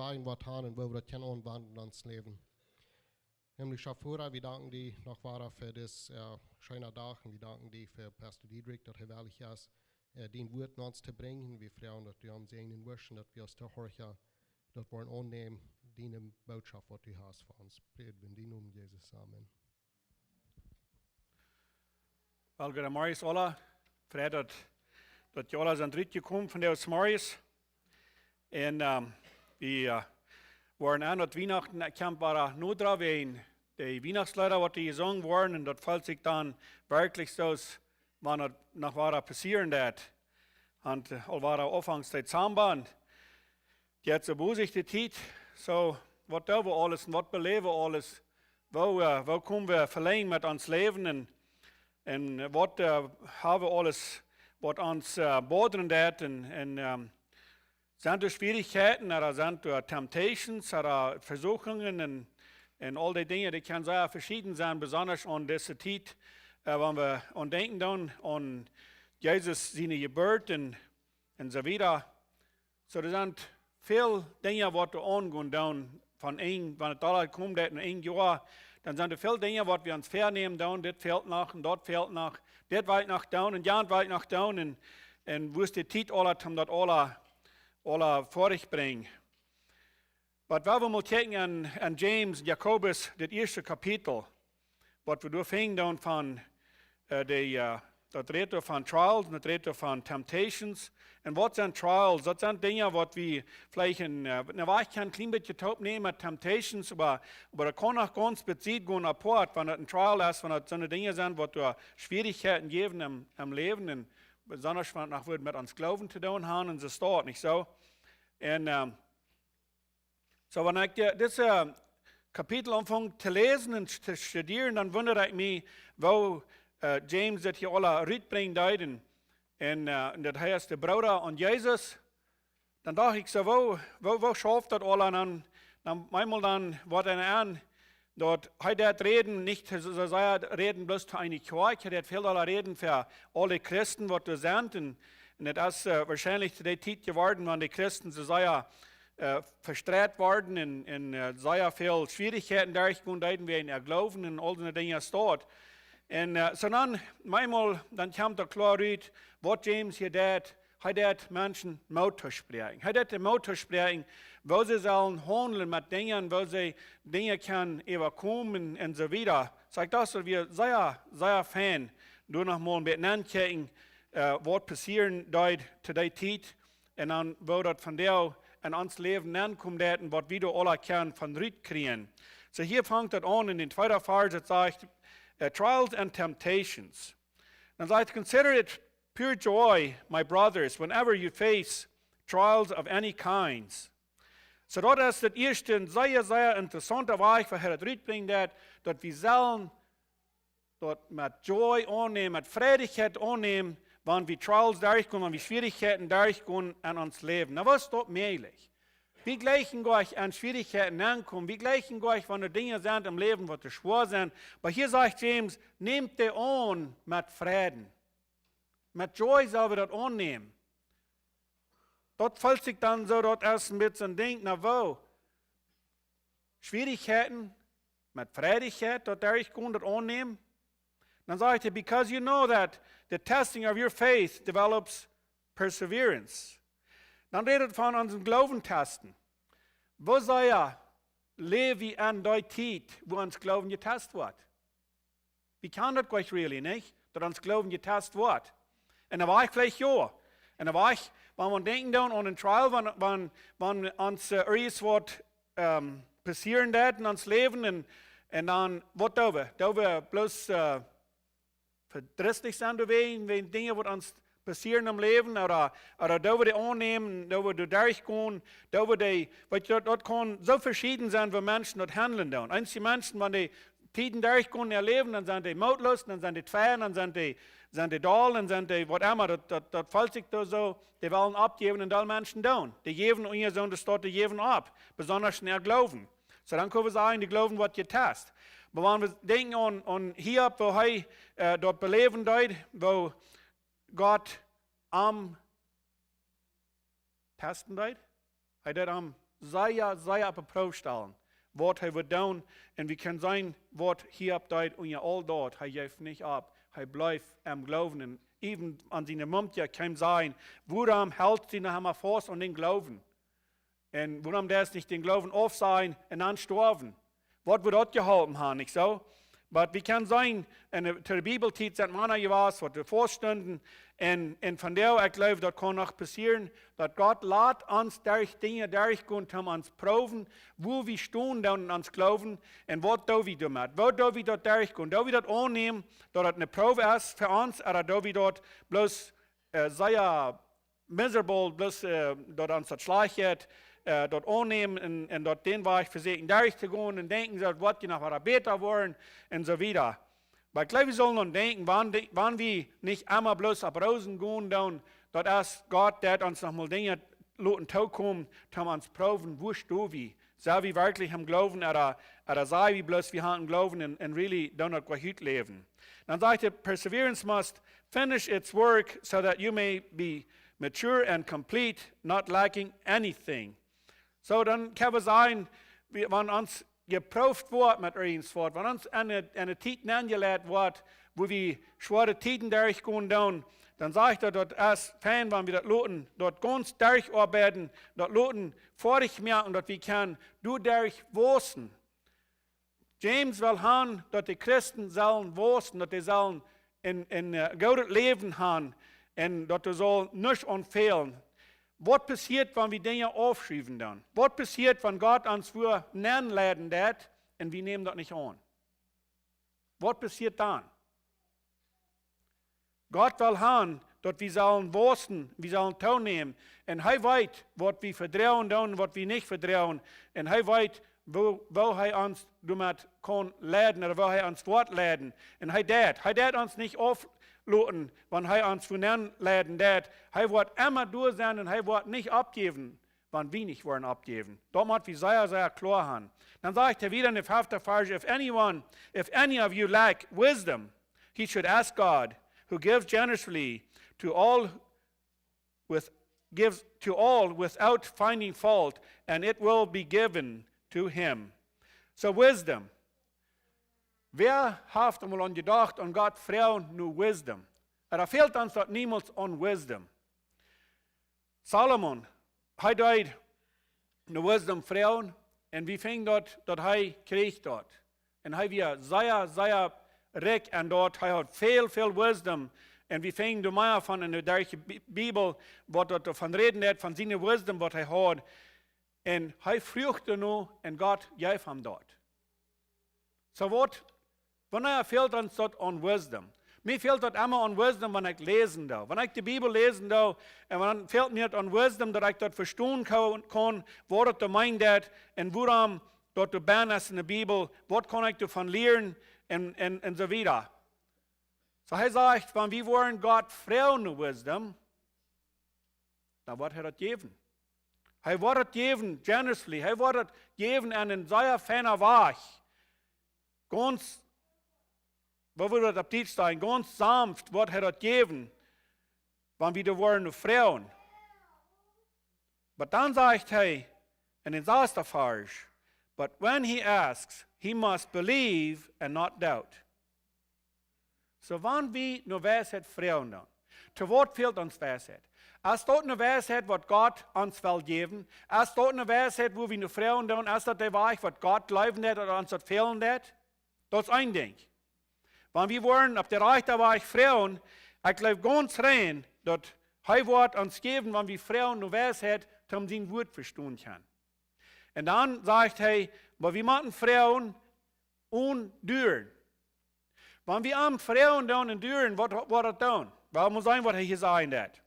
wagen was haben und wo wir das können anwenden in uns Leben. Himmlischer Vater, wir danken dir noch weiter für das schöne Tag und wir danken dir für Pastor Diedrich, dass er wirklich ist, den Wort in uns zu bringen. Wir freuen uns, dass wir uns segnen wünschen, dass wir uns zu hören, dass wir annehmen, deine Botschaft, was du hast für uns. Predigt in deinem Namen, Jesus. Amen. Wel, guten Morgen alle. Fred dat je alle zijn teruggekomen van deze morgens. En we waren aan het Weihnachten, ik kan maar noodra ween. De Weihnachtslieder, wat die gezongen worden, en dat valt zich dan werkelijk zo, wanneer het nog waar passieren dat. En al waar afhangstijd samenband. Die hat so boosig die tijd, zo wat doen we alles en wat beleven we alles. Wo kunnen we verlengen met ons leven en wat hebben we alles wat ons boden dat en zijn er Schwierigkeiten, er zijn er temptations, er versuchungen en al die dingen, die kunnen sehr verschieden zijn, besonders aan deze tijd, wanneer we aan denken dan aan Jezus zijn geboorte en zo wieder. So, er zijn veel dingen wat we aangaan dan van wanneer het al komt in 1 jaar. Dan zijn er veel dingen wat we ons vernemen doen. Dit veld nog en dat veld nog. Dit weit nog doen en dat weit nog doen. En wo is de tijd alle om dat alle vorig brengen. Wat we moeten kijken aan James, Jacobus, dit eerste kapitel. Wat we doorvingen doen van dat redt van trials, dat redt van temptations. En wat zijn trials? Dat zijn dingen wat we vielleicht ik kan een klein beetje te opnemen met temptations, maar dat kan ook ganz bezieht gaan apart, wanneer het een trial is, wanneer het zo'n dingen zijn wat we Schwierigkeiten geven im Leben, en besonders wanneer het nog met ons Glauben te doen hebben, en zo staat, niet zo? En so wanneer ik dit kapitel aanvang te lezen en te studeren, dan wonder ik me, wo James dat hier alle uitbrengt duiden. En dat hij is de broeder aan Jezus. Dan dacht ik zo, wo schafft dat alle aan? Dan manchmal dan wordt hij aan dat hij dat reden, niet zo zei reden bloß voor een kerk, hij dat veel alle reden voor alle Christen, wat we zijn. En dat is waarschijnlijk de tijd geworden, wanneer de Christen zo zei verstreit worden en zei veel Schwierigkeiten durchgegaan, wie in geloven en al die dingen staat. En so dan, manchmal, dan komt er klaar uit wat James hier deed. Hij deed mensen moed te spreken. Hij deed de moed te spreken, waar ze zullen handelen met dingen, waar ze dingen kunnen overkomen en zo wieder. Zeg dat we zeer fan. Doe nog maar een beetje aankijken, wat passieren deed te die tijd. En dan waar dat van jou in ons leven aankomt en wat we er alle kunnen van eruit krijgen. So hier vangt het aan in de tweede vers, het zegt, trials and temptations. And I consider it pure joy, my brothers, whenever you face trials of any kinds. So dat is het eerste en zeer interessante weg voor het uitbrengen dat we zullen dat met joy aannemen, met vredigheid aannemen, wanneer we trials durchgaan, wanneer we Schwierigkeiten durchgaan in ons leven. Nou, was dat mogelijk? Wie gleichen euch an Schwierigkeiten ankommen, wie gleichen euch, wenn Dinge sind im Leben, die schwer sind. Aber hier sagt James, nehmt die an mit Frieden. Mit Joy soll wir das annehmen. Dort fällt sich dann so dort erst ein bisschen denkt, na wo? Schwierigkeiten mit Freudigkeit, dort ich kann das annehmen. Dann sagt er, because you know that the testing of your faith develops perseverance. Dann redet von unserem Glauben testen. Wo sei lebe an der Zeit, wo uns Glauben getestet wird? Wie kann das gleich really, nicht? Dass uns Glauben getestet wird. Und da war ich vielleicht ja. Und da war ich, wenn wir denken dann an den Trial, wenn uns irgendwas passieren wird in uns Leben, und dann, was da wir? Da wir bloß verdrießlich sind, wenn Dinge, die uns passieren im Leben, oder da wir die annehmen, da wir durchgehen, da wir die, weil dort kann so verschieden sein, wie Menschen dort handeln. Einige Menschen, wenn die Tiden durchgehen in ihr Leben, dann sind die mutlos, dann sind die Tränen, dann sind die Dahl, dann sind die, was immer, das fällt sich da so, die wollen abgeben und alle Menschen tun. Die geben und ihr Sohn, das dort, die geben ab, besonders schnell glauben. So dann können wir sagen, die glauben, was getestet. Aber wenn wir denken an hier, wo er dort beleben dort, wo Gott am Testen dort, er dort am sehr op de proef stellen. Wat hij wird doen. En we kunnen zijn wat hier abdeut und ja all dort. Hij geeft niet op. Hij blijft am geloven. En even an zijn mumtje kan zijn. Waarom hält sie noch einmal fast an den Glauben? Und warum darf nicht den Glauben auf sein und dann sterben? Was wird dort geholfen haben, nicht so? Aber wir können sein, in der Bibel sind manche was, was wir vorstanden, und von der, ich glaube, das kann noch passieren, dass Gott lässt uns durch Dinge durchgehen, um uns proben, wo wir stehen und uns glauben, und was da wir damit, wo da wir dort durchgehen, da wir das annehmen, dass das eine Probe ist für uns, oder da wir dort bloß sehr miserable, bloß dort uns das schlecht dort annehmen und dort den Weg versuchen durchzugehen und denken, dass was die nachher besser wollen und so weiter. Aber ich glaube, wir sollen uns denken, wann wir nicht einmal bloß ab Rosen gehen, dann, dass Gott, der uns noch mal Dinge kommen, um uns proben, wo stehen wir? Sei wir wirklich am Glauben, oder sei wir bloß, wir haben Glauben und really don't not gut leben. Dann sagt er, perseverance must finish its work so that you may be mature and complete, not lacking anything. So, dann kann es sein, wenn uns geprüft wird mit uns fort, wenn uns eine Zeit angelegt wird, wo wir schwere Zeiten durchgehen, dann sagt er, dort erst fein, wenn wir das Loten dort ganz durcharbeiten, dort Loten fertig machen, dort wir können durchwachsen. James will haben, dass die Christen sollen wachsen, dass die sollen ein gutes Leben haben und dass sie soll nicht anfehlen. Was passiert, wenn wir Dinge aufschreiben dann? Was passiert, wenn Gott uns für nennen lädt und wir nehmen das nicht an? Was passiert dann? Gott will haben, dass wir sollen wachsen, wir sollen teilnehmen. Und er weiß, was wir vertrauen und was wir nicht vertrauen. Und er weiß, wo er uns damit kann leiden oder wo er uns fortleiten. Und er wird uns nicht aufladen, wenn er uns von nennen läden. Er wird immer durch sein und er wird nicht abgeben, wenn wir nicht wollen abgeben. Da muss wir sehr, sehr klar haben. Dann sagt er wieder in der 5. Vers, if any of you lack wisdom, he should ask God, who gives generously to all without finding fault, and it will be given to him. So wisdom. Wer hat einmal an gedacht, an Gott Frauen nur Wisdom? Da fehlt uns dort niemals an Wisdom. Salomon, er hat nur Wisdom Frauen, und wie fing dort, dass er kriegt dort. Und er war sehr, sehr reich an dort, er hat viel Wisdom. Und wir fingen du mehr von in der Bibel, was dort davon reden hat, von seiner Wisdom, was er hat. Und er fürchte nur, und Gott gab ihm dort. So was, wenn fehlt uns dort an Wisdom. Mir fehlt dort immer an Wisdom, wenn ich lesen darf. Wenn ich die Bibel lesen darf, und dann fehlt mir an Wisdom, dass ich dort verstehen kann, was dort meint hat, und woran dort du bist in der Bibel, was kann ich davon lernen, und so weiter. So er sagt, wenn wir wollen Gott frauen Wisdom, dann wird er das geben. Er wird das geben, generously. Er wird das geben an einen sehr feiner Weg. Ganz, wo würde das Plautdietsche sein? Ganz sanft wird er das geben, wenn wir wollen frauen. Aber dann sagt er in den 6. Vers, but when he asks, he must believe and not doubt. So wenn wir nur Weisheit frauen dann, zu was fehlt uns Weisheit? Als dort eine Weisheit, was Gott uns will geben, als dort eine Weisheit, wo wir nur frauen dann, als dort der Weg, was Gott glauben hat oder uns dort fehlen hat, das ist ein Ding. Wenn wir wollen, auf der rechten Weg frauen, ich glaube ganz rein, dass er wird uns geben, wenn wir frauen nur Weisheit, um sein Wort verstehen können. Und dann sagt er, wir machen Frauen und Düren. Wenn wir am Frauen dann enduren, was er tun? Weil muss sein, was er hier sagen hat.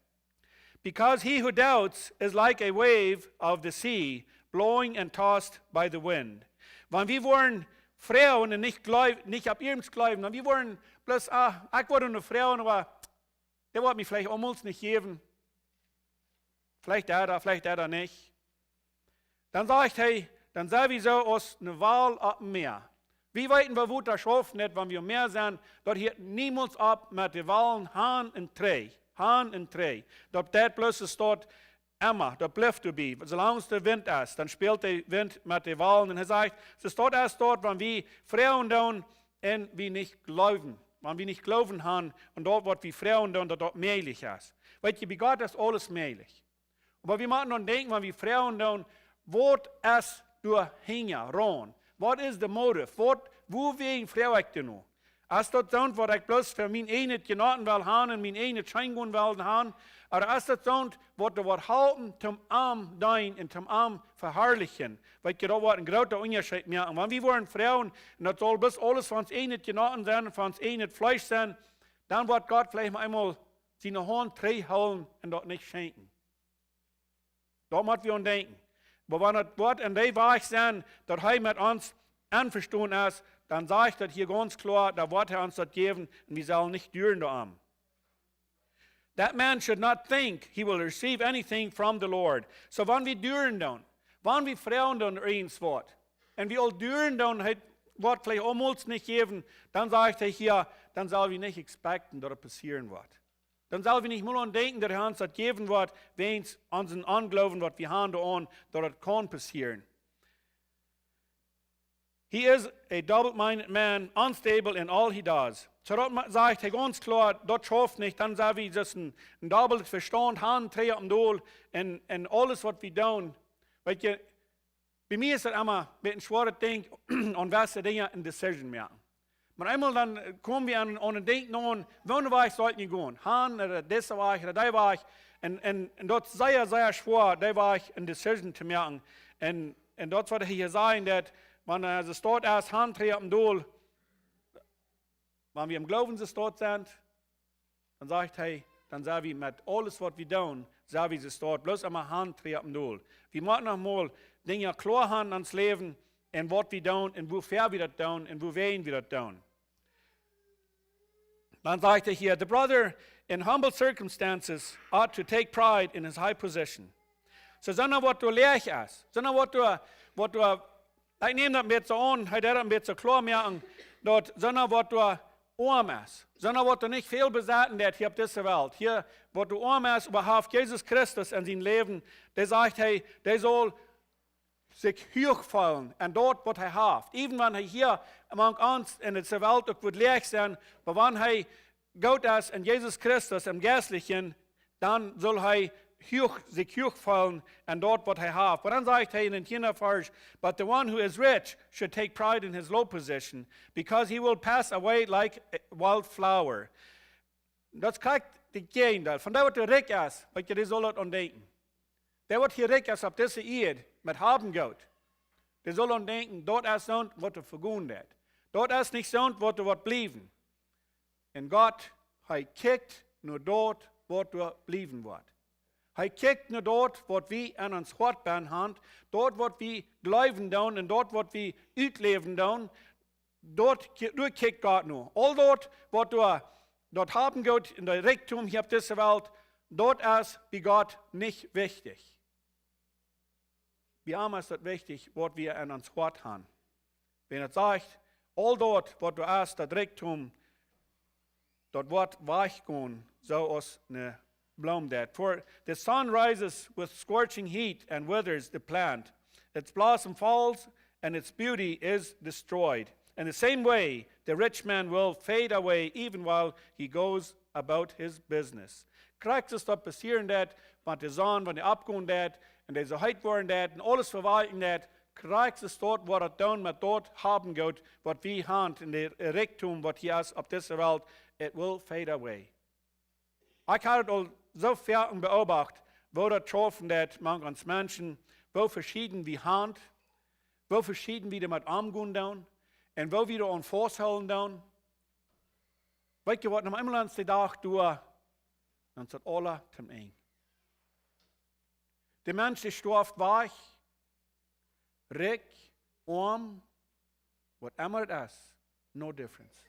Because he who doubts is like a wave of the sea, blowing and tossed by the wind. Wenn wir wollen Frauen und nicht ab ihrem glauben, wenn wir wollen bloß, ich wollte eine Frau, aber der wird mich vielleicht auch nicht geben. Vielleicht er nicht. Dann sagt er, dann sei wie so aus einer Wahl ab dem Meer. Wie weiten wir, wo das schaffen nicht, wenn wir mehr sind, dort hört niemals ab mit den Wahlen Hahn und Trey. Dort das bloß ist dort immer, dort bleibt du bei. Solange es der Wind ist, dann spielt der Wind mit den Wellen. Und er sagt, es ist dort erst dort, wenn wir Frauen tun und wir nicht glauben. Wenn wir nicht glauben haben und dort wird wie Frauen tun, dass dort möglich ist. Weißt du, bei Gott ist alles möglich. Aber wir müssen dann denken, wenn wir Frauen tun, wo es durch hängen, ran. Was ist der Motiv? Wo wegen Frau ich denn noch? Als das so, was ich bloß für mein eigenes Genoten will haben und mein eigenes Scheingehen will haben, oder als das so, was du halten, zum Arm dein und zum Arm verherrlichen, weil da wird ein großer Unterschied mehr. Und wenn wir wollen Frauen, und das soll bis alles von uns eigenes Genoten sein, von uns eigenes Fleisch sein, dann wird Gott vielleicht mal einmal seine Hand holen und das nicht schenken. Da müssen wir uns denken. Aber wenn das Wort in der Weich sein, dass er mit uns einverstanden ist, dann sage ich das hier ganz klar, da wird er uns das geben und wir sollen nicht düren da am. That man should not think he will receive anything from the Lord. So wenn wir düren dann, wenn wir Frauen dann eins Wort, und wir all düren dann, wird vielleicht almost nicht geben, dann sage ich hier, dann sollen wir nicht expecten, dass das passieren wird. Dann sollen wir nicht nur denken, dass er uns das geben wird, wenn es unseren Anglauben, was wir haben, dass das kann passieren. He is a double-minded man, unstable in all he does. So das sagt er ganz klar, das schafft nicht, dann sagen wir, dass ein doppeltes Verstand haben, drehen am Dohl, und alles, was wir tun. Weil bei mir ist es immer ein bisschen schweres Ding, und was Dinge eine Decision machen. Aber einmal dann kommen wir an und denken an, wann war ich sollte nicht gehen? Han oder das war ich oder da war ich. Und dort sehr, sehr schwer, da war ich eine Decision zu machen. Und dort sollte hier sein, dass wenn es dort erst Hand dreht am Dohl, wenn wir im Glauben dort sind, dann sage ich, hey, dann sagen wir mit alles, was wir tun, sagen wir es dort, bloß einmal Hand dreht am Dohl. Wir müssen noch mal Dinge klar haben ans Leben, und was wir tun, und wofür wir das tun, und wo wen wir das tun. Dann sagt er hier, the brother in humble circumstances ought to take pride in his high position. So, sondern was du lehrst ist, sondern was du, ich nehme das ein bisschen an, ich das ein bisschen klar machen, sondern was du arm ist, sondern was du nicht viel besaten hast hier auf dieser Welt. Hier, was du arm ist, überhaupt Jesus Christus in seinem Leben, der sagt, hey, der soll sich hochfallen an dort, was er hat. Even wenn er hier among uns in der Welt auch wird leer sein, aber wenn er Gott ist in Jesus Christus im Geistlichen, dann soll er sich hochfallen an dort, was er hat. Aber dann sagt er in den 10. Vers, but the one who is rich should take pride in his low position, because he will pass away like a wild flower. Das kriegt die Gegenteil. Von der, was der reich ist, weil ihr das soll das denken. Der, was hier reich ist auf dieser Erde, mit haben Gott, der soll dann denken, dort ist so, was er vergehen hat. Dort ist nicht so, was er blieben. Und Gott, er kickt nur dort, wo er blieben wird. Er kickt nur dort, wo wir an uns Hortbahn haben, dort, wo wir glauben tun und dort, wo wir ausleben tun, dort kickt Gott nur. All dort, wo du dort haben Gott in der Reichtum hier auf dieser Welt, dort ist bei Gott nicht wichtig. Wie haben ist das wichtig, was wir an uns Hort haben. Wenn er sagt, all dort, wo du hast, das Reichtum, dort wird weichgehen, so aus eine Blume that. For the sun rises with scorching heat and withers the plant. Its blossom falls and its beauty is destroyed. In the same way, the rich man will fade away even while he goes about his business. Krijgt es dat passieren dat, want de zon, wanneer opkomt dat, en deze heid worden dat, en alles verwalten dat, krijgt es dort, wat het doen met dort haben gaat, wat we hand in de rijkdom, wat hier is op deze wereld, it will fade away. Ik had het al zo ver beobachtet, wo dat troffen dat man uns Menschen, wo verschieden wie hand, wo verschieden wie damit umgehen doen, en wo wir an vasthouden doen. Weet je wat, nog eenmaal aan de dag door, dan zit alle ten een. De mens die storft weich, rijk, arm, whatever it is, no difference.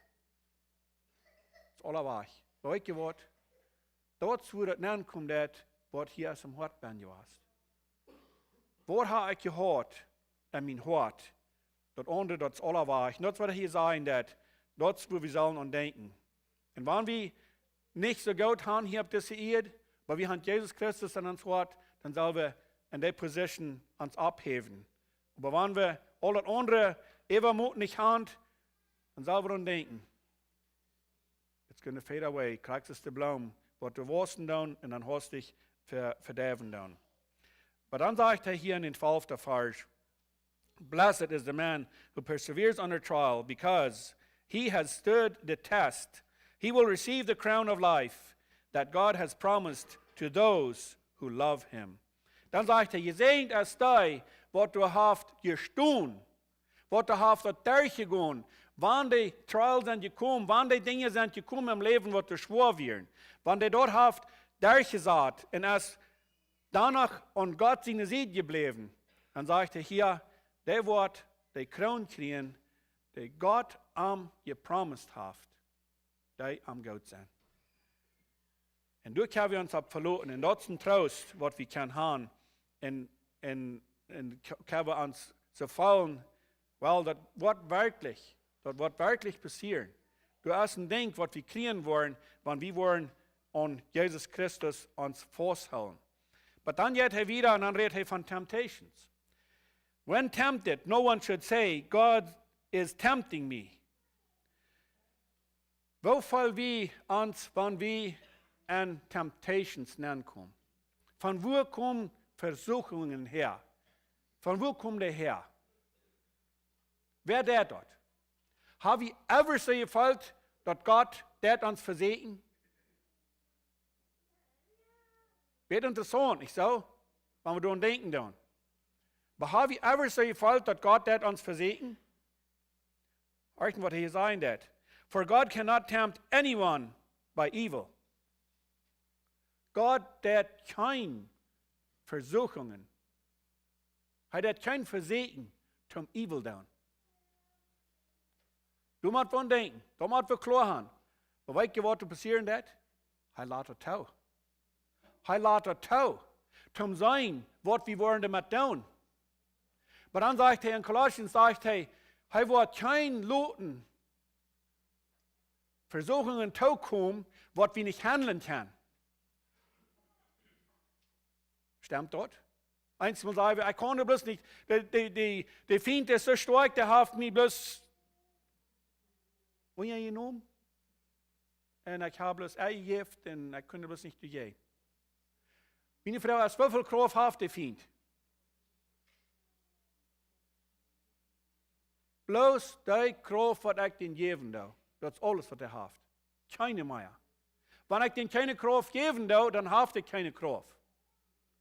Het is alle weich. Weet je wat? Dat zou het nemen komt dat wat hier als een hart ben geweest. Wat heb ik gehoord in mijn hart? Dat andere, dat is alle weich. Dat wat hier zijn, dat is waar we zullen aan denken. En wanneer we nicht so gut haben hier auf dieser Erde, weil wir haben Jesus Christus in uns Wort, dann sollen wir in der Position uns abheben. Aber wenn wir alles andere übermut nicht haben, dann sollen wir uns denken, it's gonna fade away, kriegst es die Blumen, was du wussten dann, und dann hast dich verderben dann. Aber dann sagt er hier in den 12. Vers, Blessed is the man who perseveres under trial, because he has stood the test. He will receive the crown of life that God has promised to those who love him. Dann sagt er, gesegnet ist der, was du hast gestanden, was du hast durchgegangen, wann die Trials sind gekommen, wann die Dinge sind gekommen im Leben, was du schwor werden, wann die dort hast durchgesagt und es danach an Gott seine Seite geblieben, dann sagt er hier, der wird die Krone kriegen, die Gott am gepromised hat, die am Gott sein. Und du können wir uns verloren, und das ist ein Trost, was wir können haben, und können wir uns so fallen, weil das wird wirklich passieren. Du hast ein Ding, was wir kriegen wollen, wenn wir wollen an Jesus Christus uns festhalten. Aber dann geht er wieder und dann redet er von Temptations. When tempted, no one should say, God is tempting me. Wo fallen wir uns, wenn wir an Temptations kommen? Von wo kommen Versuchungen her? Von wo kommt der her? Wer der dort? Habe ich ever so gefällt, dass Gott der uns versehen? Wird interessant, nicht so? Wenn wir daran denken dann. Aber habe ich ever so gefällt, dass Gott der uns versehen? Hört was hier sagen das. For God cannot tempt anyone by evil. Gott der kein Versuchungen. Er hat kein Versehen zum Evil down. Du musst von denken, du musst für klar haben. Aber weißt du, was passieren wird? Er lässt es tau. Er lässt es tau. Zum sein, was wir wollen damit tun. Aber dann sagt er in Kolossien, er wird kein Loten Versuchungen tau kommen, was wir nicht handeln können. Stimmt dort? Eins muss sagen, ich kann bloß nicht, der Feind ist so stark, der hat mich bloß genommen. Und ich habe bloß eingegeben und ich konnte bloß nicht durchgehen. Meine Frau, als wie viel Kraft hat der Feind? Bloß die Kraft, was ich den geben darf. Das ist alles, was er hat. Keine mehr. Wenn ich den keine Kraft geben darf, dann hat er keine Kraft.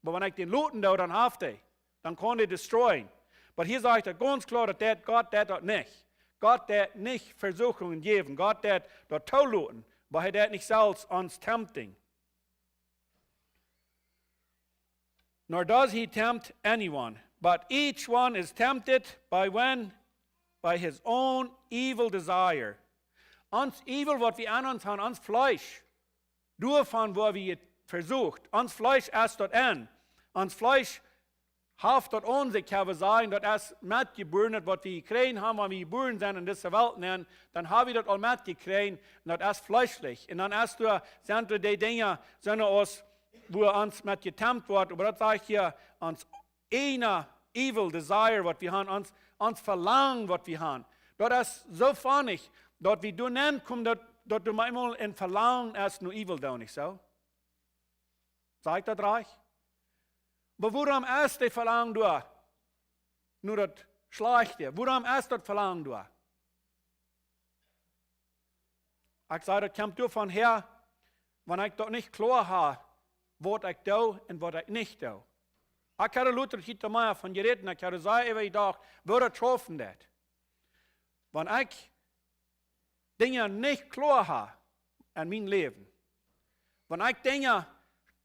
Aber wenn ich den looten darf, dann hat er. Dann kann er destroyen. Aber hier sagt er ganz klar, dass Gott das nicht. Gott wird nicht Versuchungen geben. Gott wird dort looten. Aber er wird nicht selbst uns tempting. Nor does he tempt anyone. But each one is tempted by his own evil desire. Uns evil, was wir an uns haben, uns Fleisch. Durchfahren, wo wir versucht. Uns Fleisch erst dort an. Uns Fleisch haft dort uns, kann wir sagen, dort erst mitgeboren, was wir gekriegt haben, wenn wir geboren sind in dieser Welt, dann haben wir dort all mitgekriegt, und dort erst fleischlich. Und dann erst sind die Dinge, wo uns mit getempt wird, aber das sage ich hier, uns einer evil desire, was wir haben, uns Verlangen, was wir haben. Dort ist so funnig, dort wie du nennst, kommt dort du manchmal in Verlangen erst nur evil da, nicht so? Sagt das reich? Aber worum erst das Verlangen du? Nur das Schlechte. Worum erst das Verlangen du? Ich sage, das kommt davon her, wenn ich dort nicht klar habe, was ich da und was ich nicht da. Ich habe Luther heute mal von geredet, ich habe gesagt, ich dachte, wo das getroffen wird. Wenn ich Dinge nicht klar habe in meinem Leben, wenn ich Dinge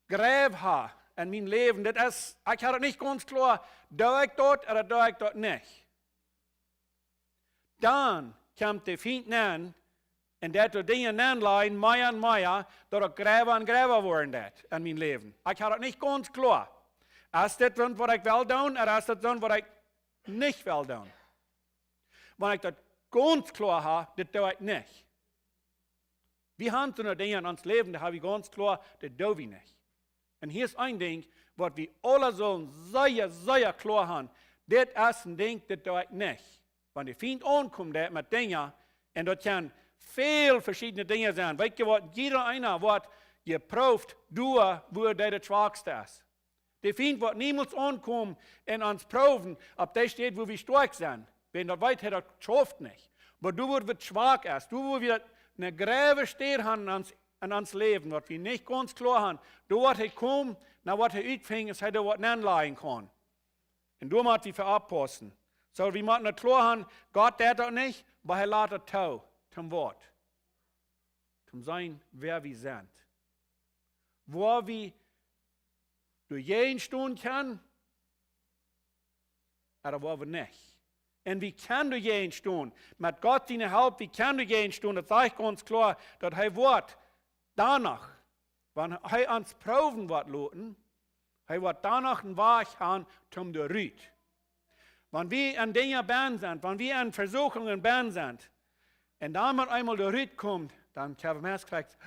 gräb habe in meinem Leben, das ist, ich habe nicht ganz klar, da ich dort oder da ich dort nicht. Dann kommt der Feind nennen, und dat er dingen aanleiden, meer en meer, dat ik graver en graver worden dat in mijn leven. Ik had het niet ganz klar. Is dit wat ik wil doen, of is dit wat ik niet wil doen? Wanneer ik dat ganz klar heb, dat doe ik niet. We hebben zo'n dingen in ons leven, dat hebben we ganz klar, dat doen we niet. En hier is een ding, wat we alle zullen zeer klar haben, dit is een ding, dat doe ik niet. Want je vindt aankomt dat met dingen, en dat kan veel verschillende dingen zijn. Weet je wat, jeder einer wordt geproefd door waar hij het zwakste is. Die vindt wat niemals aankomt en ons proeven, op dat steht, wo wir stark zijn. Wenn dat weet, hij dat schafft niet. Maar du wordt wat zwak is, du wordt weer een grave steed hebben in ons leven, wat we niet ganz klar haben. Du wordt hij komen, naar wat hij uitvingt, is hij er wat aanleggen kan. En du moet we verabpassen. So, we moeten het klar haben, Gott deed dat niet, maar hij laat het toe, zum Wort. Zum zijn, wer wir sind. Waar we door jeden Stunde kan, oder waar we niet. En wie kan door jeden Stunde, met God zijn hulp, wie kan door jeden Stunde, dat sage ich ganz klar, dat hij wordt danach, wanneer hij ons proeven wordt laten, hij wordt danach een Weg gaan, zum de Rüt. Wanneer wir an Dingen ben zijn, wanneer wir an Versuchungen ben zijn, en dan maar eenmaal de Rüt komt, dan kan je krijgt,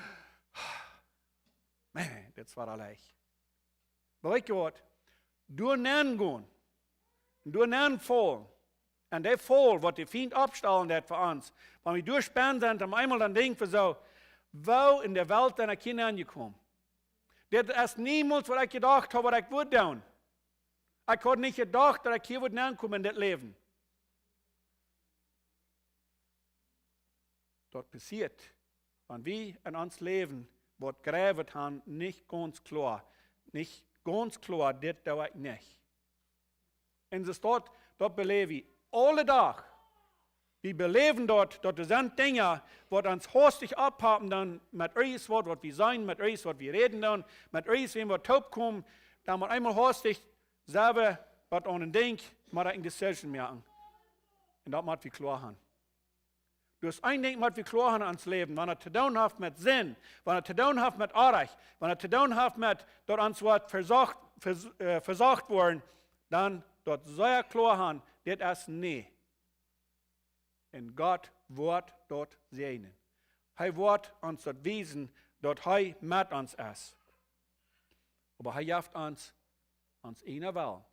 man, dat was alleen. Maar weet je wat? Door nan gaan, door nan vallen, en dat val wat de vriend opstellen dat voor ons, wanneer we doorspannen zijn, dan eenmaal dan denken we zo, waar in de wereld ben ik hier aangekomen? Dit is niemals wat ik gedacht heb, wat ik wil doen. Ik had niet gedacht dat ik hier wil aankomen in dit leven. Dat passiert, wanneer we in ons leven wat graven hebben, niet ganz klar. Niet ganz klar, dit doe ik niet. En ze staat, dat beleven we alle dag. We beleven dat er zijn dingen wat ons hastig abhaben dan met alles wat we zijn, met alles wat we reden dan, met alles wenn we opkomen, dan moet eenmaal hastig selber wat aan een denk, maar een decision maken. En dat moet we klaar hebben. Dus één ding moet we klaar hebben aan ons leven, wanneer het te doen heeft met zin, wanneer het te doen heeft met aardig, wanneer het te doen heeft met dat ons wordt verzacht worden, dan dat zeer klaar hebben, dit is nee. En God wordt dat zegenen. Hij wordt ons dat wijzen dat hij met ons is. Maar hij geeft ons ene wel.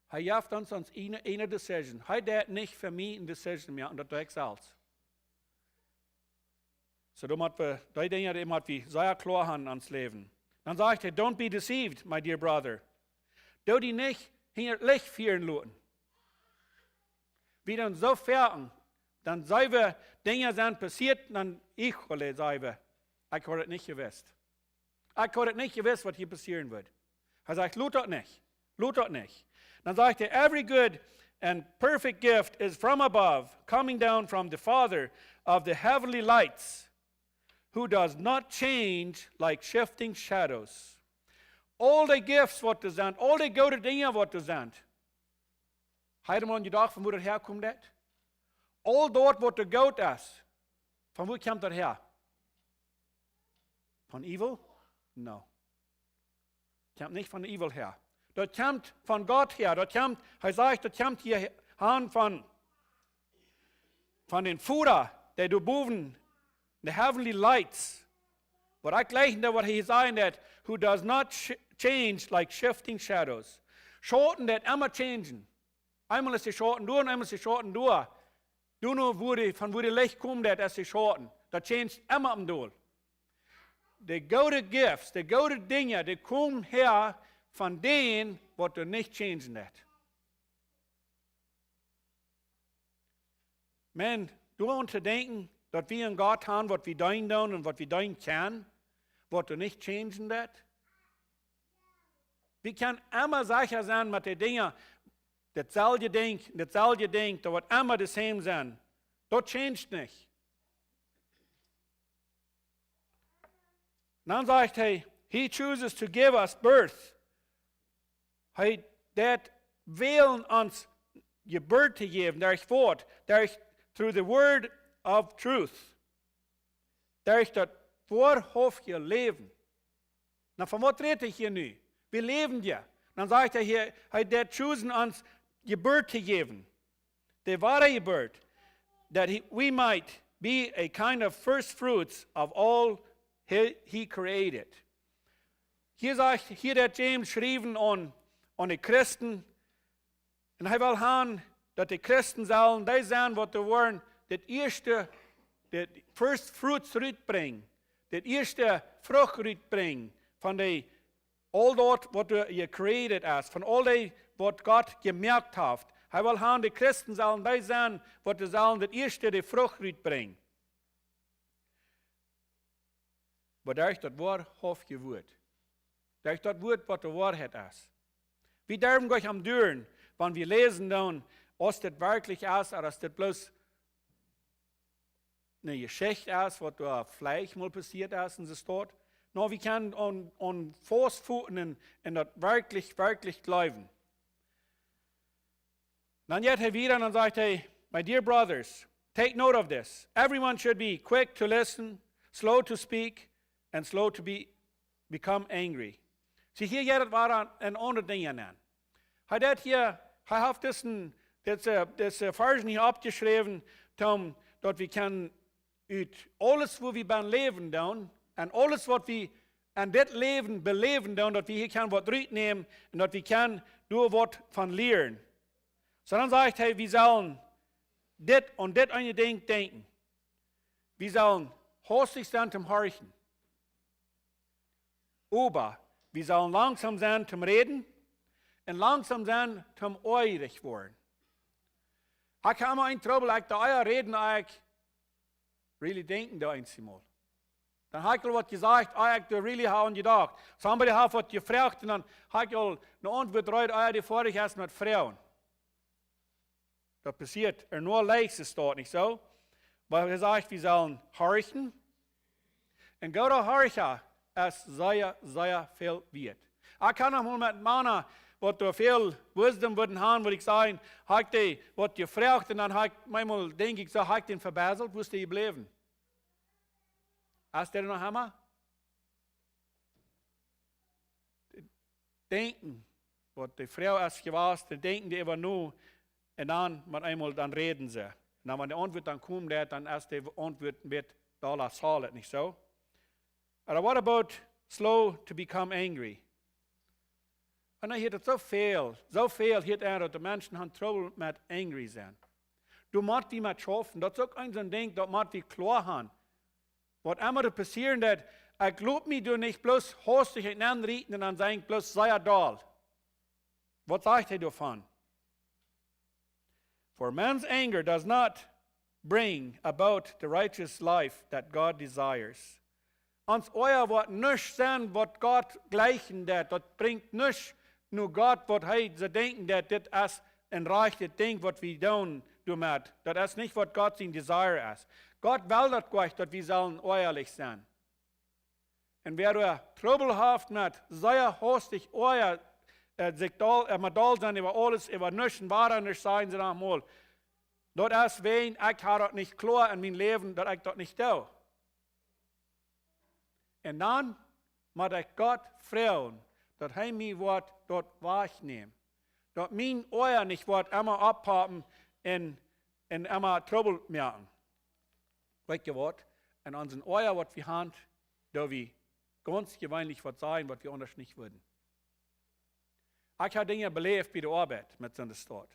Hij geeft ons ene decision. Hij deed niet voor mij een decision meer, en dat doe ik zelfs. So, dan moeten we die dingen die moeten we zeer klaar hebben in ons leven. Dan zegt hij, don't be deceived, my dear brother. Doe die niet in het licht vieren laten. Wie dan zo verken, dan zijn we dingen zijn passiert, dan ik zei we, ik had het niet gewusst. Ik had het niet gewusst wat hier passieren wordt. Hij zegt, loot dat niet. Loot dat niet. Dan zegt hij, every good and perfect gift is from above, coming down from the Father of the heavenly lights, who does not change like shifting shadows. All the gifts wat er zijn, all the goede dingen wat er zijn. Hij had hem gedacht, van waar het herkomt dat? Al dat wat er goed is, van waar komt dat her? Van evil? No. Komt niet van evil her. Dat komt van God her. Dat komt, hij zegt, dat komt hier aan van den Vader, der door boven, the heavenly lights. Wat ik lees dat wat hij zei, dat who does not change like shifting shadows. Schatten dat immer changen. Einmal ist die Schatten durch und einmal ist die Schatten durch. Du nur, von wo die Licht kommt, das ist die Schatten. Das changed immer am Doel. Die gute Gifts, die gute Dinge, die kommen her von denen, was du nicht changen lässt. Men, du musst denken, dass wir in Gott haben, was wir dein tun und was wir dein können, was du nicht changen lässt. Wir können immer sicher sein mit den Dingen, datzelfde denk, dat wordt immer de same zijn. Dat changed niet. Dan zegt hij, he chooses to give us birth. Hij dat wil ons geboorte geven, daar is voort, through the word of truth. Daar is dat voorhoofdje leven. Nou, van wat redt hij hier nu? We leven ja. Dan zegt hij hier, hij dat chosen ons geboorte geven. De ware geboorte. That we might be a kind of first fruits of all he created. Hier der James schrieben an die Christen. Und er will haben, dass die Christen sollen, die sein, was sie wollen, das erste, das First Fruits bringen, das erste Frucht bringen von dem, all dort, was du created hast, von all dem, was Gott gemerkt hat. Er will haben, die Christen sollen die sein, was sie sollen, das erste, die Frucht bringen. Aber durch das Wort aufgewürt. Durch das Wort, was die Wahrheit ist. Wie dürfen wir am Düren, wenn wir lesen dann, was das wirklich ist, oder ist das bloß eine Geschichte ist, was da vielleicht mal passiert ist und so steht. No, wir können an Fußpfoten in das wirklich glauben. Dann geht er wieder und dann sagt er, my dear brothers, take note of this. Everyone should be quick to listen, slow to speak, and slow to become angry. Sie hier geht es ein andere Dinge an. Er hat das Versen hier abgeschrieben, dass wir können alles, wo wir beim Leben tun, und alles, was wir an das Leben beleben tun, dass wir hier können was nehmen und dass wir können nur was von lernen. So dann sagt er, wir sollen das und das eine Ding denken. Wir sollen hastig sein zum Horchen. Aber wir sollen langsam sein zum Reden und langsam sein zum eurig worden. Ich habe immer ein Trouble, ich da euer Reden, ich really denken da einmal. Dann habe ich was gesagt, ich da really haben gedacht. Somebody hat was gefragt und dann habe ich eine Antwort rein, die vorig hast mit Frauen. Das passiert, nur leicht ist dort nicht so. Weil er sagt, wir sollen horchen. Und Gott horchen, es sehr viel wird. Ich kann noch mal mit Männern, was da viel Wisdom würden haben, würde ich sagen, habe ich was gefragt und dann manchmal denke ich so, habe ich den verbesselt, wo ist der geblieben? Hast du den noch Hammer? Denken, was die Frau erst gewusst, denken die immer nur, und dann mit einmal dann reden sie. Und dann, wenn die Antwort dann kommt, dann erst die Antwort wird da solid, nicht so? Aber what about slow to become angry? Und dann hier so viel hier, dass die Menschen haben Trouble mit angry sein. Du musst wie mit schaffen, das ist auch ein so ein Ding, das musst wie klar haben. Was immer passieren wird, ich glaube mir, du nicht bloß hastig einander reden und dann sagen, bloß sei da. Was sagt er davon? For man's anger does not bring about the righteous life that God desires. Ans euer Wort nichts sein, was Gott gleichen wird, das bringt nichts, nur Gott, was sie denken, das ist ein reiches Ding, was wir tun damit. Das ist nicht, was Gott sein Desire ist. Gott will das gleich, dass wir sollen ehrlich sein. Und wer du Trouble mit, sehr hastig euer sich da sein über alles, über nichts und wahr nicht sein, sie einmal. Das ist wen, ich habe das nicht klar in meinem Leben, dass ich das nicht tue. Und dann muss ich Gott fragen, dass er mir Wort dort wahrnimmt. Dass mein Euer nicht Wort immer abhaben und immer Trouble merken. Weißt du was? Und unseren Euer, was wir haben, da wir ganz gewöhnlich was sagen, was wir anders nicht würden. Ich habe Dinge belebt bei der Arbeit mit so einer Stadt.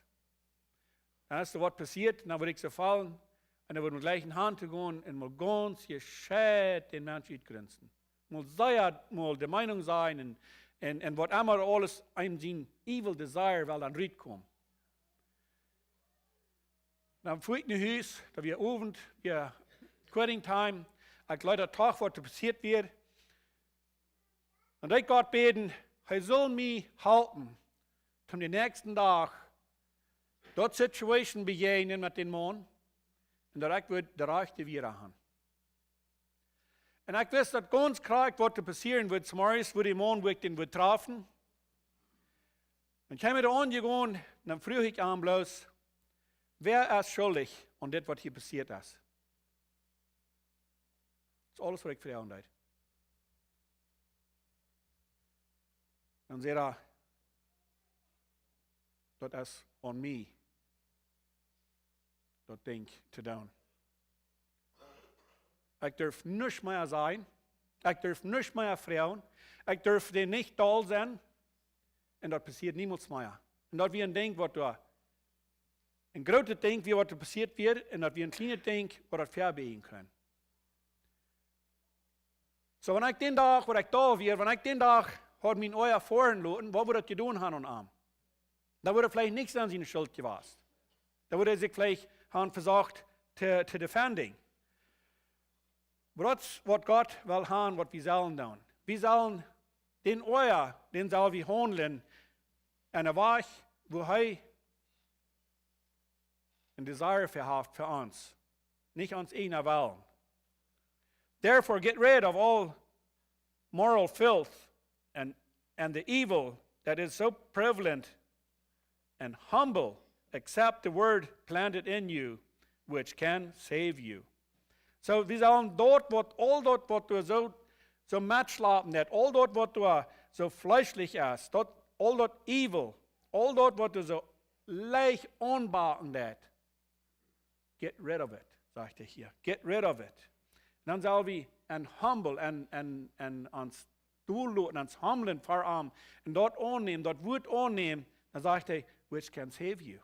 Dann ist da was passiert, dann würde ich so fallen, und dann würde ich gleich in die Hand gehen und mal ganz gescheit den Menschen ausgrenzen. Mal der Meinung sein und was immer alles einem sein evil desire will dann rauskommen. Dann fuhr ich in ein Haus, da wir Abend, wir Quitting Time, ich leider Tag, was passiert wird. Und ich Gott beten, er soll mich halten, zum den nächsten Tag dort Situation begegnen mit dem Mann und direkt wird der Rechte wieder haben. Und ich wusste, dass ganz klar, was passieren wird, zum Morgen, wo der Mann den wird treffen. Und ich habe mir da angegangen und dann frage ich an bloß, wer ist schuldig an das, was hier passiert ist? Das ist alles, was ich fragen will. Dann sagt er, das ist on me, das Ding zu tun. Ich darf nichts mehr sein, Ich darf nicht mehr frauen. Ich darf den nicht da sein. Und das passiert niemals mehr. Und das wie ein Ding, was da ein großes Ding, wie was da passiert wird, und das wie ein kleines Ding, was das verbeten kann. So, wenn ich den Tag, wo ich da wäre, wenn ich den Tag hat mein Euer fahren lassen, was würde das getan haben und arm? Da würde vielleicht nichts an seine Schuld gewesen. Da würde er sich vielleicht haben versucht, zu defenden. Aber das, was Gott will haben, was wir sollen tun. Wir sollen den Euer, den sollen wir handeln, in der Weg, wo er ein Desire verhaft für uns. Nicht uns einer wollen. Therefore, get rid of all moral filth and the evil that is so prevalent, and humble, accept the word planted in you, which can save you. So, wir sollen dort, all dort, was du so matchlapen net, all dort, was du so fleischlich ist, dort, all dort evil, all dort, was du so leicht unbaken net, get rid of it, sagt er hier. Get rid of it. Dan zal we en humble en ons doelloten, ons humblen voor hem. En dat aannemen, dat woord aannemen. Dan zegt hij, which can save you.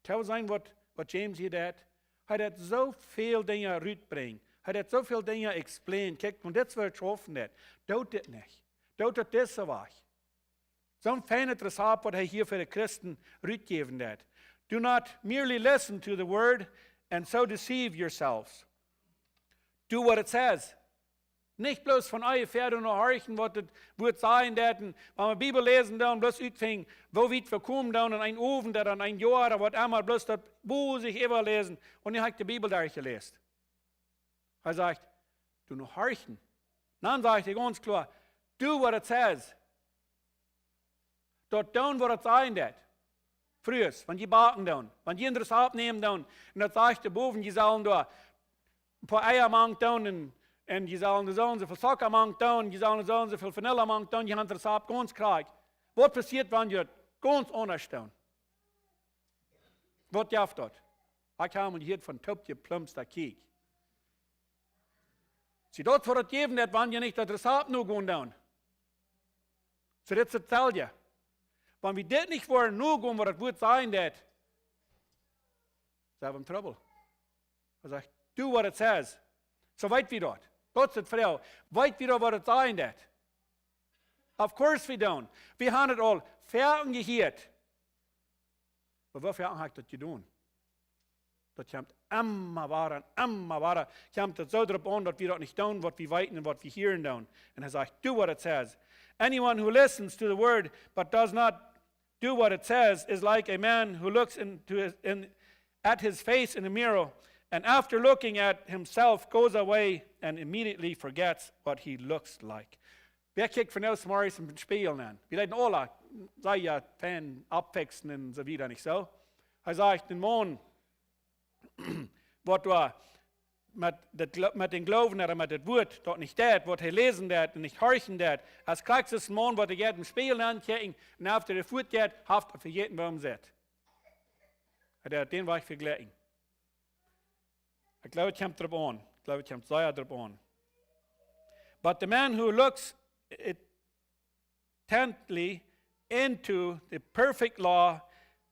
Kan zijn wat James hier deed? Hij deed zoveel dingen uitbrengen. Hij deed zoveel dingen explain. Kijk, want dit is wat het hoffen deed. Doet dit niet. Doet het deze weg. Zo'n fijne recept wat hij hier voor de christen uitgeven deed. Do not merely listen to the word and so deceive yourselves. Do what it says. Nicht bloß von euren Pferden nur horchen, was das wird sein, wenn wir Bibel lesen, dann bloß utfing, wo weit wir kommen, dann in ein Ofen, der dann ein Jahr, oder was immer, bloß das Buch sich immer lesen, und ich habe die Bibel durchgelesen. Er sagt, du nur horchen. Dann sagt er ganz klar, do what it says. Dort tun, was es sein wird. Früher, wenn die baken dann, wenn die anderes abnehmen dann, und das sagt der Boven, die sollen da ein paar Eier machen dann, und die sollen so und so viel Zucker machen dann, die sollen so und so viel Vanille machen dann, die haben das ab ganz krieg. Was passiert, wenn die ganz anders tun? Was darf dort? Ich habe und hier von Top geplumpst der Kiek. Sie dort vor das geben, das wenn die nicht das Rezept nur gehen dann. So das erzählt ja. Wenn wir das nicht wollen, nur gehen, was das wird sein, das sind wir in Trouble. Er sagt, do what it says. So weit wie dort. Dort ist die Frau. Weit wie dort, was es sein, das. Of course we don't. Wir haben es all fertig gehört. Aber wofür hat das getan? Das kommt immer weiter. Kommt das so darauf an, dass wir das nicht tun, was wir weiten und was wir hören tun. Und er sagt, do what it says. Anyone who listens to the word but does not do what it says is like a man who looks at his face in a mirror and after looking at himself goes away and immediately forgets what he looks like. Wer kijkt van nou s'morgens in het spiegel aan? Wir leiden alle, sei ja fan abwechseln und so wieder, nicht so? Er sagt, den Mann, was du mit den Glauben oder mit dem Wort dort nicht tät, was er lesen tät und nicht horchen tät, als kriegst du das Mann, was er geht im Spiegel ankicken und after der Fuß geht, haft er für jeden Baum sieht. Er hat den Weg verglichen. Ich glaube, es kommt drauf an. Ich glaube, es kommt sehr drauf an. But the man who looks intently into the perfect law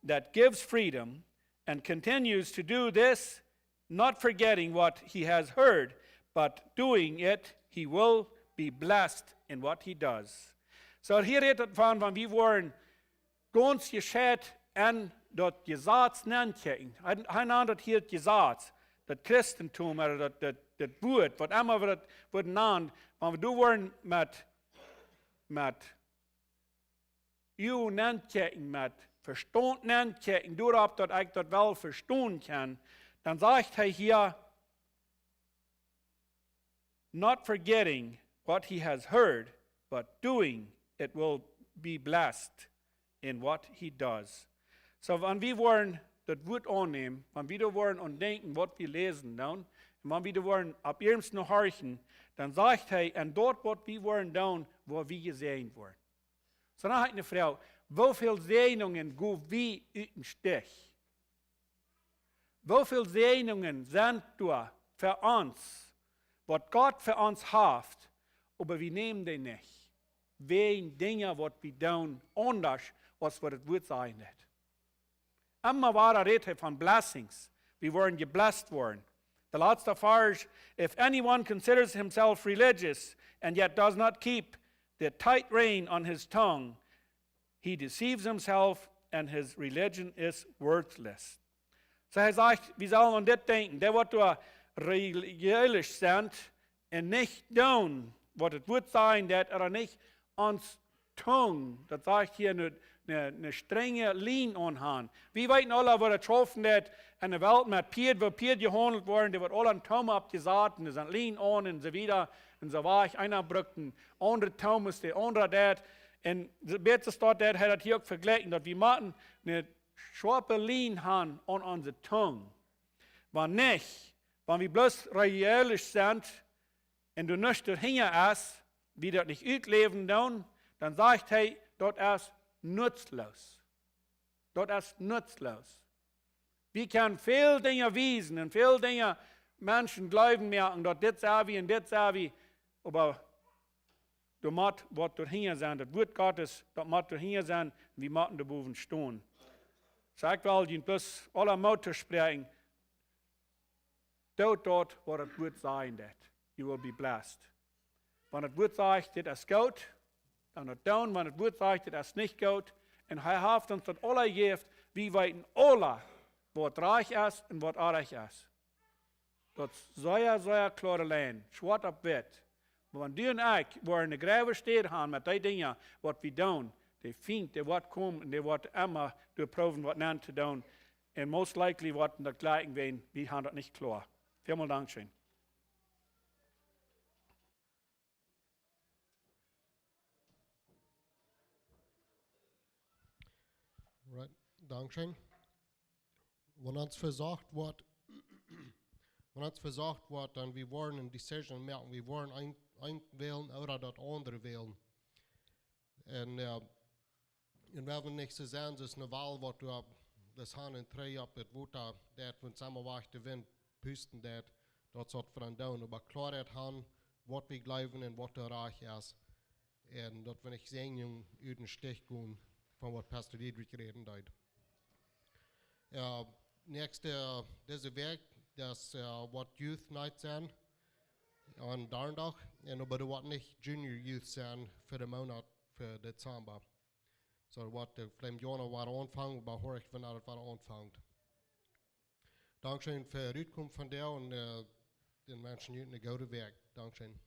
that gives freedom and continues to do this, not forgetting what he has heard, but doing it, he will be blessed in what he does. So hier redet het van, wanneer we worden ganz gescheit en dat Gesetz nenkijken. Hij naam dat hier het Gesetz, dat Christentum, oder dat woord, wat immer we dat worden naam, wanneer we worden met u nenkijken, met verstand nenkijken, doorop dat ik dat wel verstaan kan, dann sagt er hier, not forgetting what he has heard, but doing, it will be blessed in what he does. So, wenn wir wollen das Wort annehmen, wenn wir wollen und denken, was wir lesen, dann, und wenn wir wollen ab irgendwas noch horchen, dann sagt er, und dort, was wir wollen, dann, wo wir gesehen werden. So, dann hat eine Frau, wie viele Segnungen gehen wir in den Stich? Wie viele Segnungen sind da für uns, was Gott für uns hat, aber wir nehmen den nicht. Wegen Dinge, was wir tun, anders, als was das Wort sein wird. Immer war er Rede von Blessings. Wir wollen geblessed worden. The letzte Vers, if anyone considers himself religious and yet does not keep the tight rein on his tongue, he deceives himself and his religion is worthless. So er sagt, wir sollen an das denken, der wird da religiös sind und nicht tun, was es wird sein, dass er nicht ans Tongue, das sagt hier eine strenge Linie anhaben. Wir wissen alle, was getroffen wird in der Welt mit Pied, wo Pied gehandelt worden, die wird alle an Tom abgesagt, und die sind Linie an und so wieder, und so war ich, einer brückt ein anderer Thomas, der andere das, und besser steht das, hat er hier auch verglichen, dass wir machen eine scharpe Linie haben an unsere Tongue. Wenn nicht, wenn wir bloß religiös sind, und du nicht dorthin ist, wie das nicht ausleben dann sagt er, das ist nutzlos. Das ist nutzlos. Wir können viele Dinge wiesen und viele Dinge Menschen glauben merken, dass das sei wie und das sei wie, aber du musst was dorthin sein, das Wort Gottes, das muss dorthin sein, wir müssen da oben stehen. Sag wel, die bloß alle Motor sprechen, dort, wo das Wort sein wird. You will be blessed. Wenn das Wort sagt, das ist gut, dann nicht tun, wenn das Wort sagt, das ist nicht gut. Und er hat uns das alle gegeben, wir wissen alle, was reich ist und was arg ist. Das ist sehr klare Lehn, schwarz auf weiß. Wenn du und ich, wo in der Gräbe steht haben, mit den Dingen, was wir tun, die finden, die wird kommen und die wird immer durchproben, was nicht zu tun. Und most likely wird das gleiche werden, wir haben das nicht klar. Vielen Dank schön. Right, Dankeschön. Wenn uns versucht wird, dann wir wollen eine Decision machen, wir wollen ein wählen oder das andere wählen. Und wenn wir nicht so sehen, es ist eine Wahl, wo du das Hand in drei ab, das wird da, wenn zusammenwacht der Wind pusten, das wird für einen tun. Aber Klarheit haben, was wir glauben und was der Reich ist. Und das will ich sehen, über den Stich gehen, von was Pastor Diedrich reden wird. Nächste, diese Werk, das wird Youth Night sein, an Darndach, und aber das wird nicht Junior Youth sein für den Monat, für Dezember. So, das wird vielleicht Januar anfangen, aber höre ich, wenn das anfängt. Dankeschön für die Rückkunft von dir und den Menschen eine gute Werk. Dankeschön.